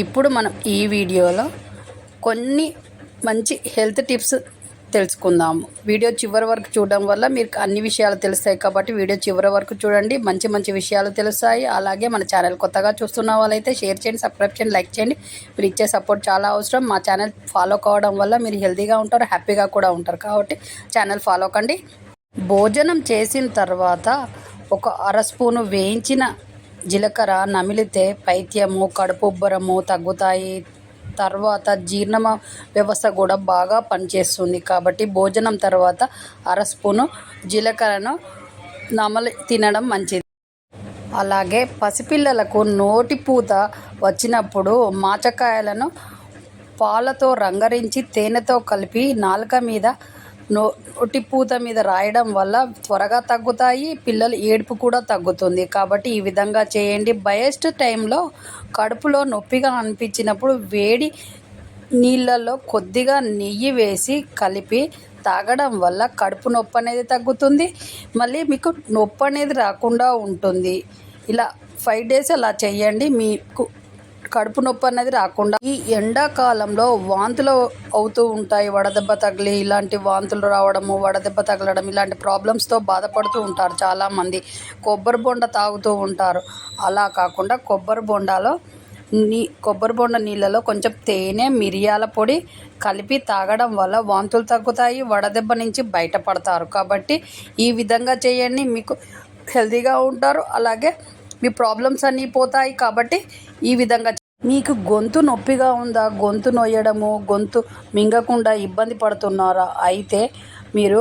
ఇప్పుడు మనం ఈ వీడియోలో కొన్ని మంచి హెల్త్ టిప్స్ తెలుసుకుందాము. వీడియో చివరి వరకు చూడడం వల్ల మీకు అన్ని విషయాలు తెలుస్తాయి కాబట్టి వీడియో చివరి వరకు చూడండి. మంచి మంచి విషయాలు తెలుస్తాయి. అలాగే మన ఛానల్ కొత్తగా చూస్తున్న వాళ్ళైతే షేర్ చేయండి, సబ్స్క్రైబ్ చేయండి, లైక్ చేయండి. మీరు ఇచ్చే సపోర్ట్ చాలా అవసరం. మా ఛానల్ ఫాలో కావడం వల్ల మీరు హెల్తీగా ఉంటారు, హ్యాపీగా కూడా ఉంటారు. కాబట్టి ఛానల్ ఫాలో కండి. భోజనం చేసిన తర్వాత ఒక అర స్పూను వేయించిన జీలకర్ర నమిలితే పైత్యము, కడుపుబ్బరము తగ్గుతాయి. తర్వాత జీర్ణ వ్యవస్థ కూడా బాగా పనిచేస్తుంది. కాబట్టి భోజనం తర్వాత అర స్పూను జీలకర్రను తినడం మంచిది. అలాగే పసిపిల్లలకు నోటిపూత వచ్చినప్పుడు మాచకాయలను పాలతో రంగరించి తేనెతో కలిపి నాలుక మీద నోటిపూత మీద రాయడం వల్ల త్వరగా తగ్గుతాయి. పిల్లల ఏడుపు కూడా తగ్గుతుంది. కాబట్టి ఈ విధంగా చేయండి. బయస్ట్ టైంలో కడుపులో నొప్పిగా అనిపించినప్పుడు వేడి నీళ్ళల్లో కొద్దిగా నెయ్యి వేసి కలిపి తాగడం వల్ల కడుపు నొప్పి అనేది తగ్గుతుంది. మళ్ళీ మీకు నొప్పి అనేది రాకుండా ఉంటుంది. ఇలా 5 days అలా చేయండి. మీకు కడుపు నొప్పి అనేది రాకుండా. ఈ ఎండాకాలంలో వాంతులు అవుతూ ఉంటాయి. వడదెబ్బ తగిలి ఇలాంటి వాంతులు రావడము, వడదెబ్బ తగలడం ఇలాంటి ప్రాబ్లమ్స్తో బాధపడుతూ ఉంటారు చాలామంది. కొబ్బరి బొండ తాగుతూ ఉంటారు. అలా కాకుండా కొబ్బరి బొండ నీళ్ళలో కొంచెం తేనె, మిరియాల పొడి కలిపి తాగడం వల్ల వాంతులు తగ్గుతాయి. వడదెబ్బ నుంచి బయటపడతారు. కాబట్టి ఈ విధంగా చేయండి. మీకు హెల్తీగా ఉంటారు. అలాగే మీ ప్రాబ్లమ్స్ అన్నీ పోతాయి. కాబట్టి ఈ విధంగా మీకు గొంతు నొప్పిగా ఉందా, గొంతు నొయ్యడము, గొంతు మింగకుండా ఇబ్బంది పడుతున్నారా, అయితే మీరు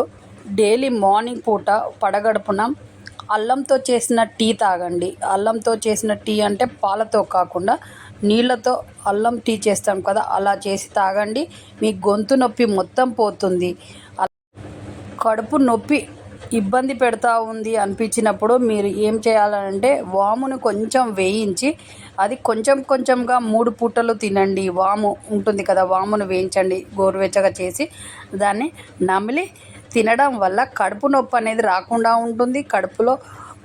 డైలీ మార్నింగ్ పూట పడగడుపున అల్లంతో చేసిన టీ తాగండి. అల్లంతో చేసిన టీ అంటే పాలతో కాకుండా నీళ్ళతో అల్లం టీ చేస్తాం కదా, అలా చేసి తాగండి. మీ గొంతు నొప్పి మొత్తం పోతుంది. కడుపు నొప్పి ఇబ్బంది పెడతా ఉంది అనిపించినప్పుడు మీరు ఏం చేయాలంటే వామును కొంచెం వేయించి అది కొంచెం కొంచెంగా 3 పూటలు తినండి. వాము ఉంటుంది కదా, వామును వేయించండి గోరువెచ్చగా చేసి దాన్ని నమిలి తినడం వల్ల కడుపు నొప్పి అనేది రాకుండా ఉంటుంది. కడుపులో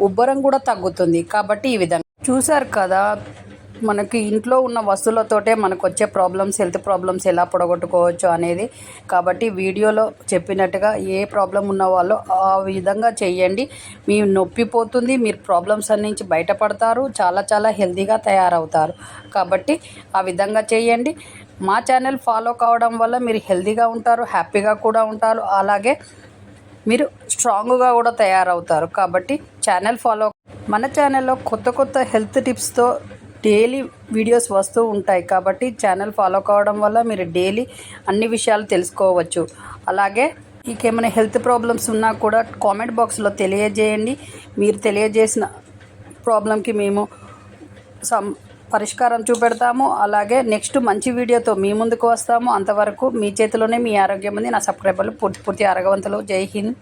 ఉబ్బరం కూడా తగ్గుతుంది. కాబట్టి ఈ విధంగా చూసారు కదా, మనకి ఇంట్లో ఉన్న వస్తువులతోటే మనకు వచ్చే ప్రాబ్లమ్స్, హెల్త్ ప్రాబ్లమ్స్ ఎలా పొడగొట్టుకోవచ్చు అనేది. కాబట్టి వీడియోలో చెప్పినట్టుగా ఏ ప్రాబ్లం ఉన్న వాళ్ళు ఆ విధంగా చేయండి. మీ నొప్పి పోతుంది. మీరు ప్రాబ్లమ్స్ నుంచి బయటపడతారు. చాలా చాలా హెల్తీగా తయారవుతారు. కాబట్టి ఆ విధంగా చేయండి. మా ఛానల్ ఫాలో కావడం వల్ల మీరు హెల్తీగా ఉంటారు, హ్యాపీగా కూడా ఉంటారు. అలాగే మీరు స్ట్రాంగ్గా కూడా తయారవుతారు. కాబట్టి ఛానల్ ఫాలో. మన ఛానల్లో కొత్త కొత్త హెల్త్ టిప్స్తో డైలీ వీడియోస్ వస్తూ ఉంటాయి. కాబట్టి ఛానల్ ఫాలో కావడం వల్ల మీరు డైలీ అన్ని విషయాలు తెలుసుకోవచ్చు. అలాగే మీకేమైనా హెల్త్ ప్రాబ్లమ్స్ ఉన్నా కూడా కామెంట్ బాక్స్లో తెలియజేయండి. మీరు తెలియజేసిన ప్రాబ్లంకి మేము పరిష్కారం చూపెడతాము. అలాగే నెక్స్ట్ మంచి వీడియోతో మీ ముందుకు వస్తాము. అంతవరకు మీ చేతిలోనే మీ ఆరోగ్యం ఉంది. నా సబ్స్క్రైబర్లు పూర్తి ఆరోగ్యవంతులు. జై హింద్.